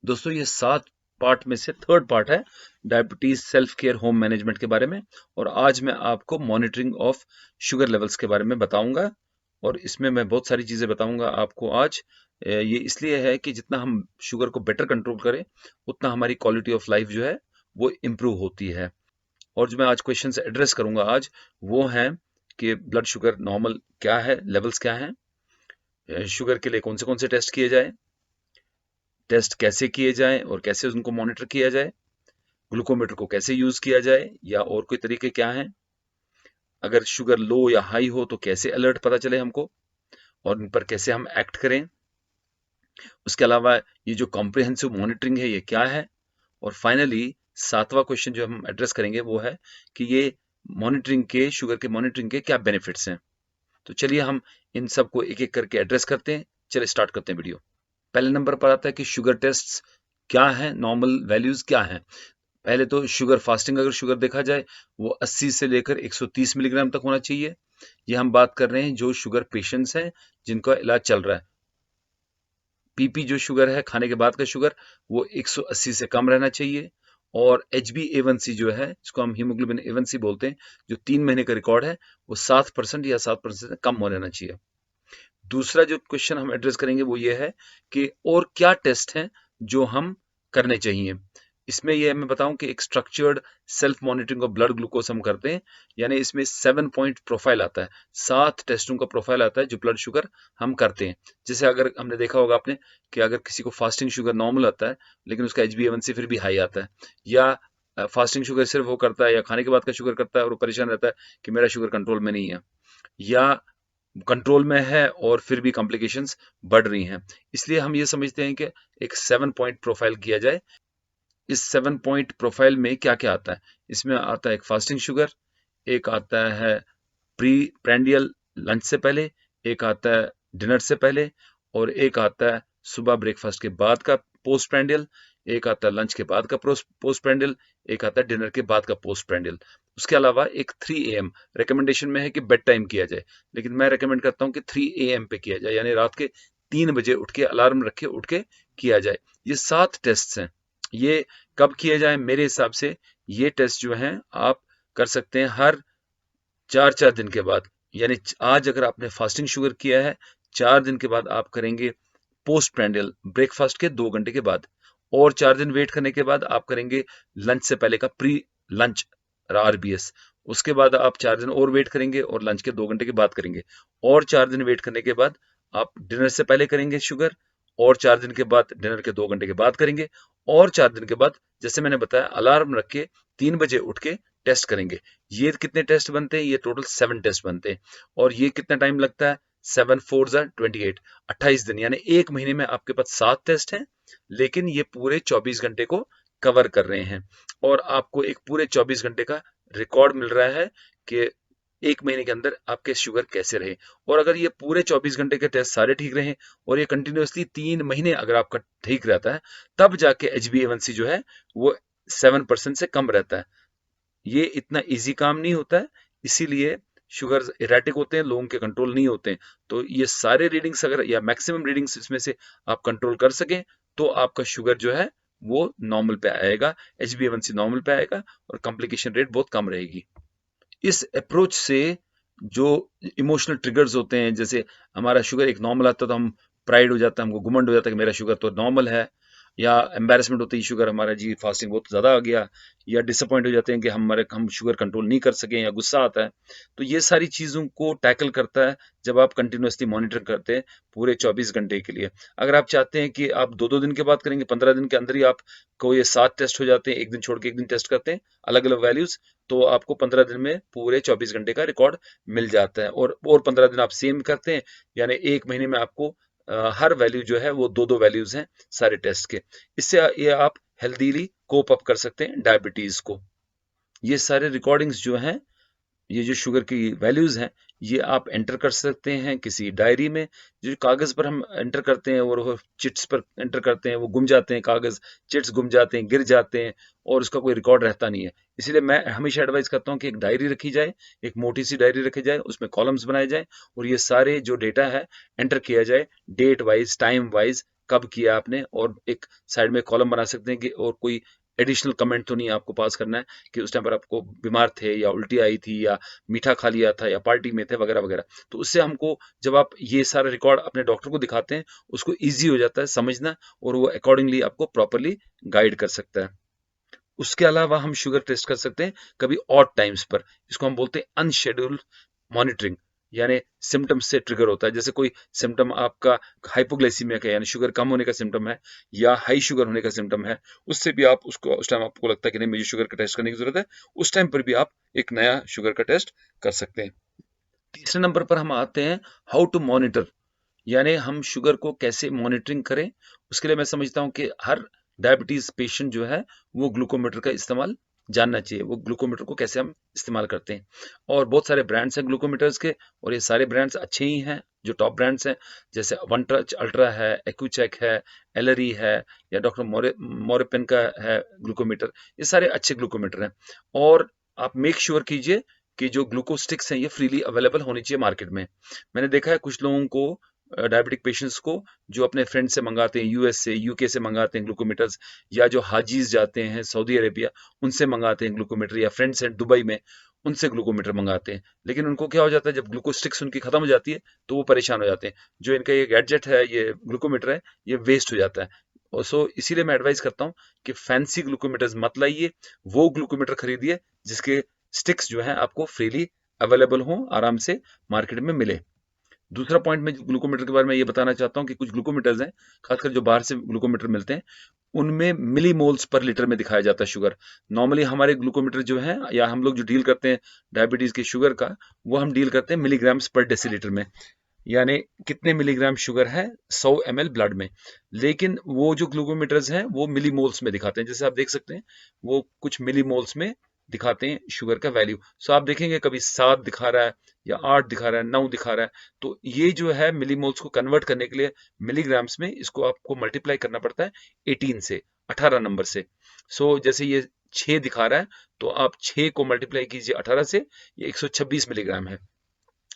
दोस्तों ये 7 पार्ट में से थर्ड पार्ट है diabetes self care home management के बारे में। और आज मैं आपको मॉनिटरिंग ऑफ शुगर लेवल्स के बारे में बताऊंगा। और इसमें मैं बहुत सारी चीज़ें बताऊंगा आपको आज। ये इसलिए है कि जितना हम शुगर को बेटर कंट्रोल करें उतना हमारी क्वालिटी ऑफ लाइफ जो है वो इम्प्रूव होती है। और जो मैं आज क्वेश्चन एड्रेस करूंगा आज वो हैं कि ब्लड शुगर नॉर्मल क्या है, लेवल्स क्या हैं, शुगर के लिए कौन से टेस्ट किए जाए, टेस्ट कैसे किए जाएं और कैसे उनको मॉनिटर किया जाए, ग्लूकोमीटर को कैसे यूज किया जाए या और कोई तरीके क्या हैं, अगर शुगर लो या हाई हो तो कैसे अलर्ट पता चले हमको और इन पर कैसे हम एक्ट करें। उसके अलावा ये जो कॉम्प्रिहेंसिव मॉनिटरिंग है ये क्या है। और फाइनली 7वां क्वेश्चन जो हम एड्रेस करेंगे वो है कि ये मॉनिटरिंग के शुगर के मॉनिटरिंग के क्या बेनिफिट्स हैं। तो चलिए हम इन सबको एक एक करके एड्रेस करते हैं। चलिए स्टार्ट करते हैं वीडियो। पहले नंबर पर आता है कि शुगर टेस्ट्स क्या है, नॉर्मल वैल्यूज क्या है। पहले तो शुगर फास्टिंग, अगर शुगर देखा जाए वो 80 से लेकर 130 मिलीग्राम तक होना चाहिए। ये हम बात कर रहे हैं जो शुगर पेशेंट्स हैं जिनका इलाज चल रहा है। पीपी जो शुगर है, खाने के बाद का शुगर, वो 180 से कम रहना चाहिए। और HbA1c जो है, जिसको हम हीमोग्लोबिन A1c बोलते हैं, जो 3 महीने का रिकॉर्ड है, वो 7% या 7% से कम हो रहना चाहिए। दूसरा जो क्वेश्चन हम एड्रेस करेंगे वो ये है कि और क्या टेस्ट हैं जो हम करने चाहिए। इसमें ये मैं बताऊं कि एक structured self monitoring of blood glucose हम करते हैं। यानी इसमें 7 पॉइंट प्रोफाइल आता है, 7 टेस्टों का प्रोफाइल आता है जो ब्लड शुगर हम करते हैं। जैसे अगर हमने देखा होगा आपने कि अगर किसी को फास्टिंग शुगर नॉर्मल आता है लेकिन उसका HbA1c फिर भी हाई आता है, या फास्टिंग शुगर सिर्फ वो करता है या खाने के बाद का शुगर करता है और वो परेशान रहता है कि मेरा शुगर कंट्रोल में नहीं है, या कंट्रोल में है और फिर भी कॉम्प्लिकेशंस बढ़ रही हैं। इसलिए हम ये समझते हैं कि एक 7 पॉइंट प्रोफाइल किया जाए। इस 7 पॉइंट प्रोफाइल में क्या क्या आता है, इसमें आता है एक फास्टिंग शुगर, एक आता है प्री प्रैंडियल लंच से पहले, एक आता है डिनर से पहले, और एक आता है सुबह ब्रेकफास्ट के बाद का पोस्ट प्रैंडियल, एक आता है लंच के बाद का पोस्ट प्रैंडियल, एक आता है डिनर के बाद का पोस्ट प्रैंडियल। उसके अलावा एक 3 AM रिकमेंडेशन में है कि बेड टाइम किया जाए, लेकिन मैं रिकमेंड करता हूँ कि 3 AM पे किया जाए, यानी रात के 3 बजे उठ के अलार्म रखे उठ के किया जाए। ये 7 टेस्ट हैं। ये कब किए जाए, मेरे हिसाब से ये टेस्ट जो हैं आप कर सकते हैं हर 4-4 दिन के बाद। यानी आज अगर आपने फास्टिंग शुगर किया है, 4 दिन के बाद आप करेंगे पोस्ट प्रैंडियल ब्रेकफास्ट के 2 घंटे के बाद, और 4 दिन वेट करने के बाद आप करेंगे लंच से पहले का प्री लंच RBS। उसके बाद आप 4 दिन और वेट करेंगे और लंच के 2 घंटे के बाद करेंगे, और 4 दिन वेट करने के बाद आप डिनर से पहले करेंगे शुगर, और 4 दिन के बाद डिनर के 2 घंटे के बाद करेंगे, और 4 दिन के बाद जैसे मैंने बताया अलार्म रख के 3 बजे उठ के टेस्ट करेंगे। ये कितने टेस्ट बनते हैं, ये टोटल 7 टेस्ट बनते हैं। और ये कितना टाइम लगता है, 7 4 28, 28 दिन, यानी 1 महीने में आपके पास 7 टेस्ट हैं, लेकिन ये पूरे 24 घंटे को कवर कर रहे हैं। और आपको एक पूरे 24 घंटे का रिकॉर्ड मिल रहा है कि 1 महीने के अंदर आपके शुगर कैसे रहे। और अगर ये पूरे 24 घंटे के टेस्ट सारे ठीक रहे और ये कंटिन्यूसली 3 महीने अगर आपका ठीक रहता है, तब जाके HbA1c जो है वो 7% से कम रहता है। ये इतना इजी काम नहीं होता है, इसीलिए शुगर इरेटिक होते हैं, लोगों के कंट्रोल नहीं होते हैं। तो ये सारे रीडिंग्स अगर या मैक्सिमम रीडिंग्स इसमें से आप कंट्रोल कर सकें तो आपका शुगर जो है वो नॉर्मल पे आएगा, HbA1c नॉर्मल पे आएगा और कॉम्प्लिकेशन रेट बहुत कम रहेगी। इस अप्रोच से जो इमोशनल ट्रिगर्स होते हैं, जैसे हमारा शुगर एक नॉर्मल आता है तो हम प्राइड हो जाता है, हमको घमंड हो जाता है कि मेरा शुगर तो नॉर्मल है, या एम्बेरसमेंट होती है शुगर हमारा जी फास्टिंग बहुत ज़्यादा आ गया, या डिसअपॉइंट हो जाते हैं कि हम शुगर कंट्रोल नहीं कर सकें, या गुस्सा आता है। तो ये सारी चीज़ों को टैकल करता है जब आप कंटिन्यूसली मॉनिटर करते हैं पूरे 24 घंटे के लिए। अगर आप चाहते हैं कि आप 2-2 दिन के बाद करेंगे, 15 दिन के अंदर ही आप को ये 7 टेस्ट हो जाते हैं, एक दिन छोड़ के एक दिन टेस्ट करते हैं अलग अलग वैल्यूज, तो आपको 15 दिन में पूरे 24 घंटे का रिकॉर्ड मिल जाता है। और 15 दिन आप सेम करते हैं, यानी 1 महीने में आपको हर वैल्यू जो है वो 2-2 वैल्यूज हैं सारे टेस्ट के। इससे ये आप हेल्दीली कोप अप कर सकते हैं डायबिटीज को। ये सारे रिकॉर्डिंग्स जो हैं, ये जो शुगर की वैल्यूज हैं, ये आप एंटर कर सकते हैं किसी डायरी में। जो कागज पर हम एंटर करते हैं और वो चिट्स पर एंटर करते हैं, वो गुम जाते हैं, कागज चिट्स गुम जाते हैं, गिर जाते हैं, और उसका कोई रिकॉर्ड रहता नहीं है। इसलिए मैं हमेशा एडवाइस करता हूँ कि एक डायरी रखी जाए, एक मोटी सी डायरी रखी जाए, उसमें कॉलम्स बनाए जाए और ये सारे जो डेटा है एंटर किया जाए, डेट वाइज टाइम वाइज, कब किया आपने, और एक साइड में कॉलम बना सकते हैं कि और कोई एडिशनल कमेंट तो नहीं आपको पास करना है कि उस टाइम पर आपको बीमार थे या उल्टी आई थी या मीठा खा लिया था या पार्टी में थे वगैरह वगैरह। तो उससे हमको, जब आप ये सारा रिकॉर्ड अपने डॉक्टर को दिखाते हैं, उसको ईजी हो जाता है समझना, और वो अकॉर्डिंगली आपको प्रॉपरली गाइड कर सकता है। उसके अलावा हम शुगर टेस्ट कर सकते हैं कभी ऑड टाइम्स पर। इसको हम बोलते हैं अनशेड्यूल्ड मॉनिटरिंग, यानी सिम्टम्स से ट्रिगर होता है। जैसे कोई सिम्टम आपका हाइपोग्लाइसीमिया का, यानी शुगर कम होने का सिम्टम है, या हाई शुगर होने का सिम्टम है, उससे भी आप उसको, उस टाइम आपको लगता है कि नहीं मुझे शुगर का टेस्ट करने की जरूरत है, उस टाइम पर भी आप एक नया शुगर का टेस्ट कर सकते हैं। तीसरे नंबर पर हम आते हैं हाउ टू मॉनिटर, यानी हम शुगर को कैसे मॉनिटरिंग करें। उसके लिए मैं समझता हूँ कि हर डायबिटीज पेशेंट जो है वो ग्लूकोमीटर का इस्तेमाल जानना चाहिए, वो ग्लूकोमीटर को कैसे हम इस्तेमाल करते हैं। और बहुत सारे ब्रांड्स हैं ग्लूकोमीटर्स के, और ये सारे ब्रांड्स अच्छे ही हैं, जो टॉप ब्रांड्स हैं, जैसे वन टच अल्ट्रा है, एक्यूचेक है, एलरी है, या डॉक्टर मोरेपेन का है ग्लूकोमीटर। ये सारे अच्छे ग्लूकोमीटर हैं। और आप मेक श्योर कीजिए कि जो ग्लूकोज स्टिक्स हैं ये फ्रीली अवेलेबल होनी चाहिए मार्केट में। मैंने देखा है कुछ लोगों को, डायबिटिक पेशेंट्स को, जो अपने फ्रेंड से मंगाते हैं, यूएस से, यूके से मंगाते हैं ग्लूकोमीटर्स, या जो हाजीज जाते हैं सऊदी अरेबिया, उनसे मंगाते हैं ग्लूकोमीटर, या फ्रेंड्स हैं दुबई में, उनसे ग्लूकोमीटर मंगाते हैं। लेकिन उनको क्या हो जाता है, जब ग्लूकोज स्टिक्स उनकी खत्म हो जाती है तो वो परेशान हो जाते हैं। जो इनका ये गैजेट है, ये ग्लूकोमीटर है, ये वेस्ट हो जाता है। और सो इसीलिए मैं एडवाइस करता हूँ कि फैंसी ग्लूकोमीटर्स मत लाइए, वो ग्लूकोमीटर खरीदिए जिसके स्टिक्स जो है आपको फ्रीली अवेलेबल हो, आराम से मार्केट में मिले। दूसरा पॉइंट मैं ग्लूकोमीटर के बारे में ये बताना चाहता हूँ कि कुछ ग्लूकोमीटर्स हैं, खासकर जो बाहर से ग्लूकोमीटर मिलते हैं, उनमें मिली मोल्स पर लीटर में दिखाया जाता है शुगर। नॉर्मली हमारे ग्लूकोमीटर जो है, या हम लोग जो डील करते हैं डायबिटीज के शुगर का, वो हम डील करते हैं मिलीग्राम्स पर डेसीलीटर में, यानी कितने मिलीग्राम शुगर है 100 ml ब्लड में। लेकिन वो जो ग्लूकोमीटर्स हैं वो मिली मोल्स में दिखाते हैं, जैसे आप देख सकते हैं वो कुछ मिली मोल्स में दिखाते हैं शुगर का वैल्यू। सो आप देखेंगे कभी 7 दिखा रहा है, या 8 दिखा रहा है, 9 दिखा रहा है। तो ये जो है मिलीमोल्स को कन्वर्ट करने के लिए मिलीग्राम्स में इसको आपको मल्टीप्लाई करना पड़ता है 18 से, 18 नंबर से। सो जैसे ये 6 दिखा रहा है, तो आप 6 को मल्टीप्लाई कीजिए 18 से, ये 126 मिलीग्राम है।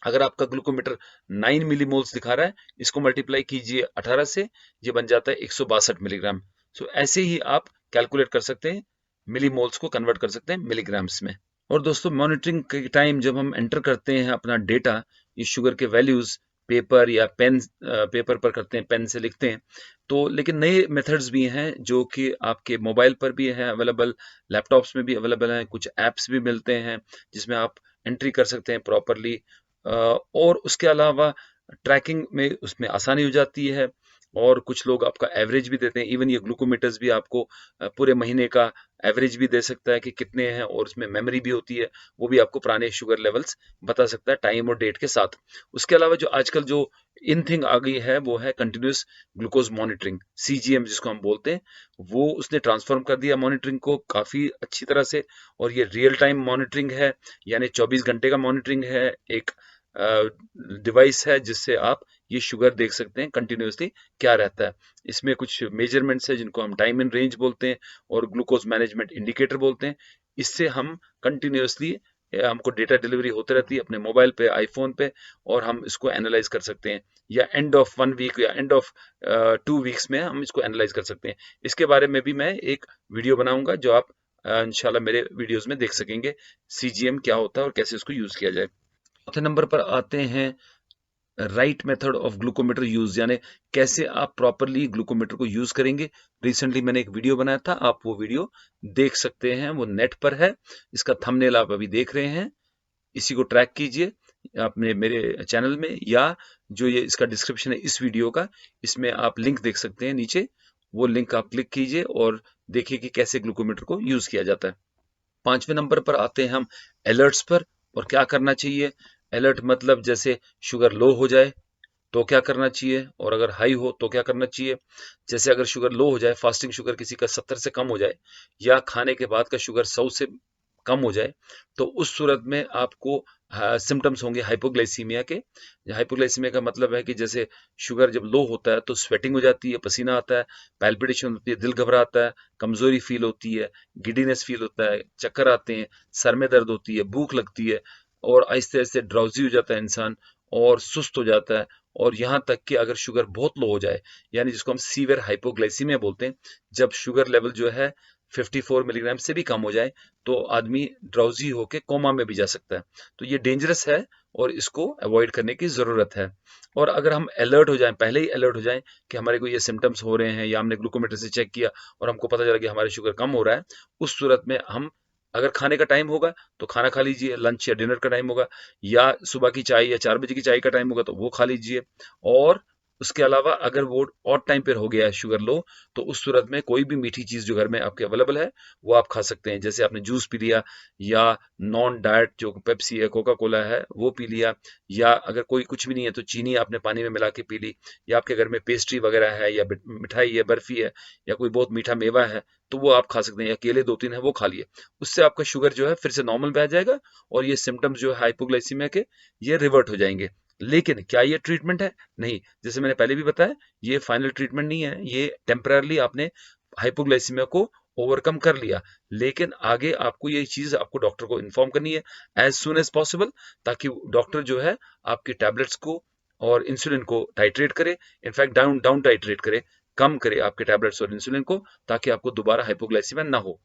अगर आपका ग्लूकोमीटर 9 मिलीमोल्स दिखा रहा है, इसको मल्टीप्लाई कीजिए 18 से, ये बन जाता है 162 मिलीग्राम। सो ऐसे ही आप कैलकुलेट कर सकते हैं, मिलीमोल्स को कन्वर्ट कर सकते हैं मिलीग्राम्स में। और दोस्तों, मॉनिटरिंग के टाइम जब हम एंटर करते हैं अपना डेटा, ये शुगर के वैल्यूज पेपर या पेन, पेपर पर करते हैं, पेन से लिखते हैं, तो लेकिन नए मेथड्स भी हैं जो कि आपके मोबाइल पर भी हैं अवेलेबल, लैपटॉप्स में भी अवेलेबल हैं, कुछ ऐप्स भी मिलते हैं जिसमें आप एंट्री कर सकते हैं प्रॉपरली। और उसके अलावा ट्रैकिंग में उसमें आसानी हो जाती है, और कुछ लोग आपका एवरेज भी देते हैं। इवन ये ग्लूकोमीटर्स भी आपको पूरे महीने का एवरेज भी दे सकता है कि कितने हैं, और उसमें मेमोरी भी होती है, वो भी आपको पुराने शुगर लेवल्स बता सकता है टाइम और डेट के साथ। उसके अलावा जो आजकल जो इन थिंग आ गई है वो है कंटिन्यूस ग्लूकोज मॉनिटरिंग, सीजीएम जिसको हम बोलते हैं। वो उसने ट्रांसफॉर्म कर दिया मॉनिटरिंग को काफ़ी अच्छी तरह से, और ये रियल टाइम मॉनिटरिंग है, यानी 24 घंटे का मॉनिटरिंग है। एक डिवाइस है जिससे आप ये शुगर देख सकते हैं कंटिन्यूसली क्या रहता है। इसमें कुछ मेजरमेंट्स है जिनको हम टाइम इन रेंज बोलते हैं, और ग्लूकोज मैनेजमेंट इंडिकेटर बोलते हैं। इससे हम कंटिन्यूसली, हमको डेटा डिलीवरी होती रहती है अपने मोबाइल पे, आईफोन पे, और हम इसको एनालाइज कर सकते हैं, या एंड ऑफ 1 वीक या एंड ऑफ 2 वीक्स में हम इसको एनालाइज कर सकते हैं। इसके बारे में भी मैं एक वीडियो बनाऊंगा जो आप इंशाल्लाह मेरे वीडियोस में देख सकेंगे, सीजीएम क्या होता है और कैसे इसको यूज किया जाए। चौथे नंबर पर आते हैं right method of glucometer use, यानी कैसे आप प्रॉपरली ग्लूकोमीटर को यूज करेंगे। रिसेंटली मैंने एक वीडियो बनाया था, आप वो वीडियो देख सकते हैं, वो नेट पर है। इसका थंबनेल आप अभी देख रहे हैं, इसी को ट्रैक कीजिए आपने मेरे चैनल में, या जो ये इसका डिस्क्रिप्शन है इस वीडियो का, इसमें आप लिंक देख सकते हैं नीचे। वो लिंक आप क्लिक कीजिए और देखिए कि कैसे ग्लूकोमीटर को यूज किया जाता है। पांचवें नंबर पर आते हैं हम अलर्ट्स पर, और क्या करना चाहिए। अलर्ट मतलब जैसे शुगर लो हो जाए तो क्या करना चाहिए, और अगर हाई हो तो क्या करना चाहिए। जैसे अगर शुगर लो हो जाए, फास्टिंग शुगर किसी का 70 से कम हो जाए, या खाने के बाद का शुगर 100 से कम हो जाए, तो उस सूरत में आपको सिम्टम्स होंगे हाइपोग्लाइसीमिया के। हाइपोग्लाइसीमिया का मतलब है कि जैसे शुगर जब लो होता है तो स्वेटिंग हो जाती है, पसीना आता है, पैल्पिटेशन होती है, दिल घबराता है, कमजोरी फील होती है, गिडीनेस फील होता है, चक्कर आते हैं, सर में दर्द होती है, भूख लगती है, और आहिस्ते आहिस्ते ड्राउजी हो जाता है इंसान, और सुस्त हो जाता है, और यहाँ तक कि अगर शुगर बहुत लो हो जाए, यानी जिसको हम सीवियर हाइपोग्लाइसीमिया बोलते हैं, जब शुगर लेवल जो है 54 मिलीग्राम से भी कम हो जाए तो आदमी ड्राउजी होकर कोमा में भी जा सकता है। तो ये डेंजरस है और इसको अवॉइड करने की ज़रूरत है। और अगर हम अलर्ट हो जाएं, पहले ही अलर्ट हो जाएं कि हमारे को ये सिम्टम्स हो रहे हैं या हमने ग्लूकोमीटर से चेक किया और हमको पता चला कि हमारे शुगर कम हो रहा है, उस सूरत में हम, अगर खाने का टाइम होगा तो खाना खा लीजिए, लंच या डिनर का टाइम होगा या सुबह की चाय या 4 बजे की चाय का टाइम होगा तो वो खा लीजिए। और उसके अलावा अगर वो ऑड टाइम पर हो गया है शुगर लो, तो उस सूरत में कोई भी मीठी चीज़ जो घर में आपके अवेलेबल है वो आप खा सकते हैं। जैसे आपने जूस पी लिया या नॉन डाइट जो पेप्सी है, कोका कोला है, वो पी लिया, या अगर कोई कुछ भी नहीं है तो चीनी आपने पानी में मिला के पी ली, या आपके घर में पेस्ट्री वगैरह है या मिठाई है, बर्फी है, या कोई बहुत मीठा मेवा है तो वो आप खा सकते हैं, या केले 2-3 है वो खा लिए। उससे आपका शुगर जो है फिर से नॉर्मल पे आ जाएगा और ये सिम्टम्स जो है हाइपोग्लाइसीमिया के, ये रिवर्ट हो जाएंगे। लेकिन क्या ये ट्रीटमेंट है? नहीं। जैसे मैंने पहले भी बताया, ये फाइनल ट्रीटमेंट नहीं है, ये टेम्पररली आपने हाइपोग्लाइसीमिया को ओवरकम कर लिया। लेकिन आगे आपको ये चीज आपको डॉक्टर को इन्फॉर्म करनी है एज सुन एज पॉसिबल, ताकि डॉक्टर जो है आपकी टैबलेट्स को और इंसुलिन को टाइट्रेट करे, इनफैक्ट डाउन डाउन टाइट्रेट करे, कम करे आपके टैबलेट्स और इंसुलिन को, ताकि आपको दोबारा हाइपोग्लाइसीमिया ना हो।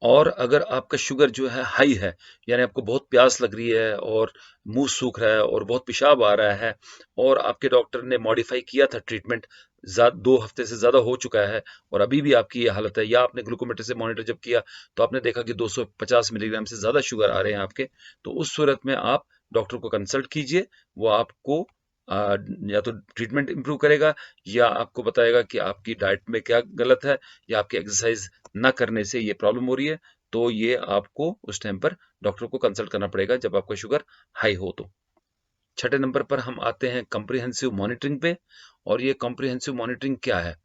और अगर आपका शुगर जो है हाई है, यानी आपको बहुत प्यास लग रही है और मुंह सूख रहा है और बहुत पेशाब आ रहा है, और आपके डॉक्टर ने मॉडिफाई किया था ट्रीटमेंट, 2 हफ्ते से ज़्यादा हो चुका है और अभी भी आपकी ये हालत है, या आपने ग्लूकोमीटर से मॉनिटर जब किया तो आपने देखा कि 250 मिलीग्राम से ज़्यादा शुगर आ रहे हैं आपके, तो उस सूरत में आप डॉक्टर को कंसल्ट कीजिए। वो आपको या तो ट्रीटमेंट इम्प्रूव करेगा, या आपको बताएगा कि आपकी डाइट में क्या गलत है, या आपकी एक्सरसाइज ना करने से ये प्रॉब्लम हो रही है। तो ये आपको उस टाइम पर डॉक्टर को कंसल्ट करना पड़ेगा जब आपका शुगर हाई हो तो। छठे नंबर पर हम आते हैं कॉम्प्रिहेंसिव मॉनिटरिंग पे। और ये कॉम्प्रिहेंसिव मॉनिटरिंग क्या है?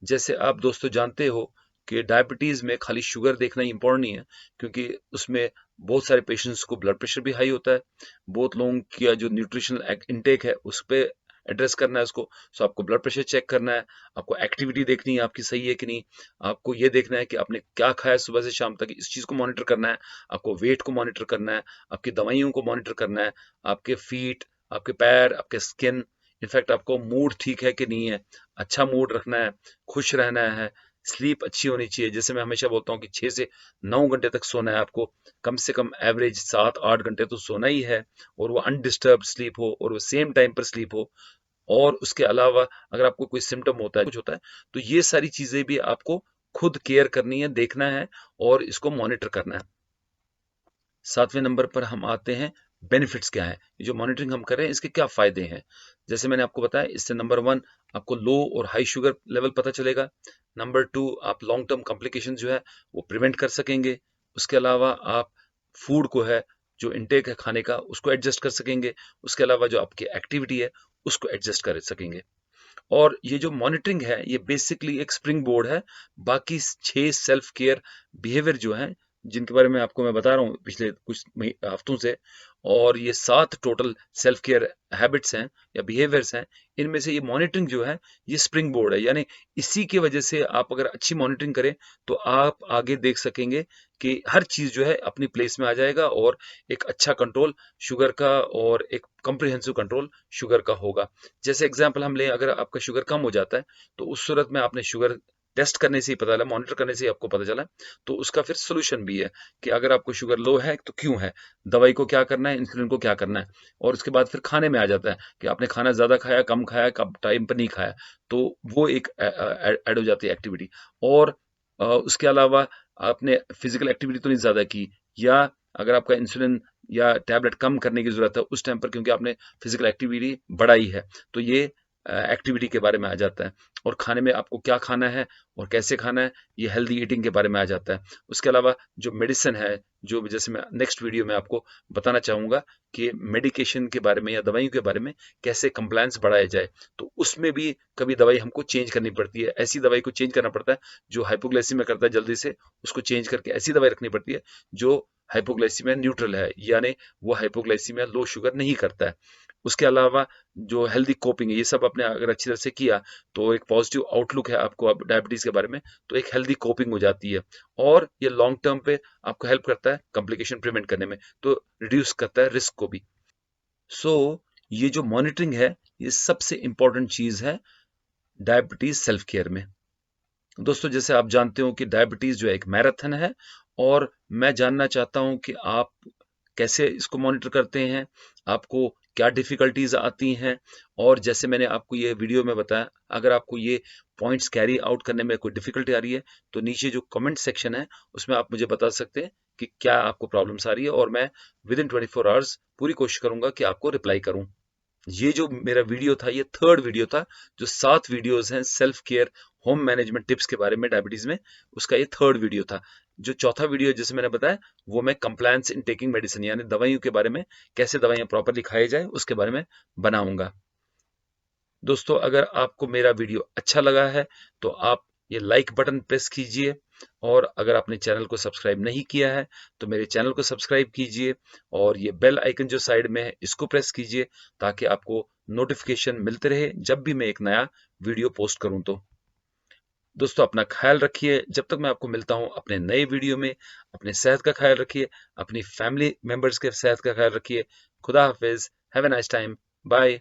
जैसे आप दोस्तों जानते हो कि डायबिटीज में खाली शुगर देखना ही इम्पोर्टेंट नहीं है, क्योंकि उसमें बहुत सारे पेशेंट्स को ब्लड प्रेशर भी हाई होता है, बहुत लोगों की जो न्यूट्रिशनल इनटेक है उस पे एड्रेस करना है उसको। सो आपको ब्लड प्रेशर चेक करना है, आपको एक्टिविटी देखनी है आपकी सही है कि नहीं, आपको ये देखना है कि आपने क्या खाया सुबह से शाम तक, इस चीज़ को मॉनिटर करना है, आपको वेट को मॉनिटर करना है, आपकी दवाइयों को मॉनिटर करना है, आपके फीट, आपके पैर, आपके स्किन, इनफैक्ट आपको मूड ठीक है कि नहीं है, अच्छा मूड रखना है, खुश रहना है, स्लीप अच्छी होनी चाहिए। जैसे मैं हमेशा बोलता हूँ कि 6 से 9 घंटे तक सोना है आपको, कम से कम एवरेज 7-8 घंटे तो सोना ही है, और वो अनडिस्टर्ब स्लीप हो और वो सेम टाइम पर स्लीप हो। और उसके अलावा अगर आपको कोई सिम्टम होता है, कुछ होता है, तो ये सारी चीजें भी आपको खुद केयर करनी है, देखना है और इसको मॉनिटर करना है। 7वें नंबर पर हम आते हैं, बेनिफिट्स क्या है, ये जो मॉनिटरिंग हम कर रहे हैं इसके क्या फायदे हैं। जैसे मैंने आपको बताया, इससे नंबर 1 आपको लो और हाई शुगर लेवल पता चलेगा। नंबर 2 आप लॉन्ग टर्म कॉम्प्लिकेशन जो है वो प्रिवेंट कर सकेंगे। उसके अलावा आप फूड को है, जो इनटेक है खाने का, उसको एडजस्ट कर सकेंगे। उसके अलावा जो आपकी एक्टिविटी है उसको एडजस्ट कर सकेंगे। और ये जो मॉनिटरिंग है ये बेसिकली एक स्प्रिंग बोर्ड है बाकी 6 सेल्फ केयर बिहेवियर जो हैं, जिनके बारे में आपको मैं बता रहा हूँ पिछले कुछ हफ्तों से। और ये 7 टोटल सेल्फ केयर हैबिट्स हैं या बिहेवियर्स हैं, इनमें से ये मॉनिटरिंग जो है ये स्प्रिंग बोर्ड है। यानी इसी की वजह से आप अगर अच्छी मॉनिटरिंग करें तो आप आगे देख सकेंगे कि हर चीज जो है अपनी प्लेस में आ जाएगा, और एक अच्छा कंट्रोल शुगर का और एक कॉम्प्रिहेंसिव कंट्रोल शुगर का होगा। जैसे एग्जांपल हम लें, अगर आपका शुगर कम हो जाता है तो उस सूरत में आपने शुगर टेस्ट करने से ही पता चला, मॉनिटर करने से ही आपको पता चला, तो उसका फिर सोल्यूशन भी है कि अगर आपको शुगर लो है तो क्यों है, दवाई को क्या करना है, इंसुलिन को क्या करना है। और उसके बाद फिर खाने में आ जाता है कि आपने खाना ज्यादा खाया, कम खाया, कब टाइम पर नहीं खाया, तो वो एक ऐड हो जाती है एक्टिविटी। और उसके अलावा आपने फिजिकल एक्टिविटी तो नहीं ज्यादा की, या अगर आपका इंसुलिन या टैबलेट कम करने की जरूरत है उस टाइम पर क्योंकि आपने फिजिकल एक्टिविटी बढ़ाई है, तो ये एक्टिविटी के बारे में आ जाता है। और खाने में आपको क्या खाना है और कैसे खाना है, ये हेल्दी ईटिंग के बारे में आ जाता है। उसके अलावा जो मेडिसिन है, जो जैसे मैं नेक्स्ट वीडियो में आपको बताना चाहूंगा कि मेडिकेशन के बारे में या दवाइयों के बारे में कैसे कंप्लायंस बढ़ाया जाए, तो उसमें भी कभी दवाई हमको चेंज करनी पड़ती है, ऐसी दवाई को चेंज करना पड़ता है जो हाइपोग्लाइसीमिया करता है जल्दी से, उसको चेंज करके ऐसी दवाई रखनी पड़ती है जो हाइपोग्लाइसीमिया न्यूट्रल है, यानी वो हाइपोग्लाइसीमिया लो शुगर नहीं करता है। उसके अलावा जो हेल्दी कोपिंग है, ये सब आपने अगर अच्छी तरह से किया तो एक पॉजिटिव आउटलुक है आपको अब डायबिटीज के बारे में, तो एक हेल्दी कोपिंग हो जाती है। और ये लॉन्ग टर्म पे आपको हेल्प करता है कॉम्प्लिकेशन प्रिवेंट करने में, तो रिड्यूस करता है रिस्क को भी। सो ये जो मॉनिटरिंग है, ये सबसे इंपॉर्टेंट चीज है डायबिटीज सेल्फ केयर में। दोस्तों, जैसे आप जानते हो कि डायबिटीज जो है एक मैराथन है, और मैं जानना चाहता हूं कि आप कैसे इसको मॉनिटर करते हैं, आपको क्या डिफिकल्टीज आती हैं। और जैसे मैंने आपको ये वीडियो में बताया, अगर आपको ये पॉइंट्स कैरी आउट करने में कोई डिफिकल्टी आ रही है, तो नीचे जो कमेंट सेक्शन है उसमें आप मुझे बता सकते हैं कि क्या आपको प्रॉब्लम्स आ रही है, और मैं विद इन 24 आवर्स पूरी कोशिश करूंगा कि आपको रिप्लाई करूं। ये जो मेरा वीडियो था, ये थर्ड वीडियो था। जो 7 वीडियोस हैं self care home management tips के बारे में डायबिटीज में, उसका ये थर्ड वीडियो था। जो चौथा वीडियो जैसे मैंने बताया, वो मैं कंप्लायंस इन टेकिंग मेडिसिन, यानी दवाइयों के बारे में, कैसे दवाइयां प्रॉपरली खाई जाए उसके बारे में बनाऊंगा। दोस्तों, अगर आपको मेरा वीडियो अच्छा लगा है तो आप ये लाइक बटन प्रेस कीजिए, और अगर आपने चैनल को सब्सक्राइब नहीं किया है तो मेरे चैनल को सब्सक्राइब कीजिए, और ये बेल आइकन जो साइड में है इसको प्रेस कीजिए, ताकि आपको नोटिफिकेशन मिलते रहे जब भी मैं एक नया वीडियो पोस्ट करूं। तो दोस्तों, अपना ख्याल रखिए। जब तक मैं आपको मिलता हूं अपने नए वीडियो में, अपने सेहत का ख्याल रखिए, अपनी फैमिली मेंबर्स के सेहत का ख्याल रखिए। खुदा हाफिज, have a nice time, bye.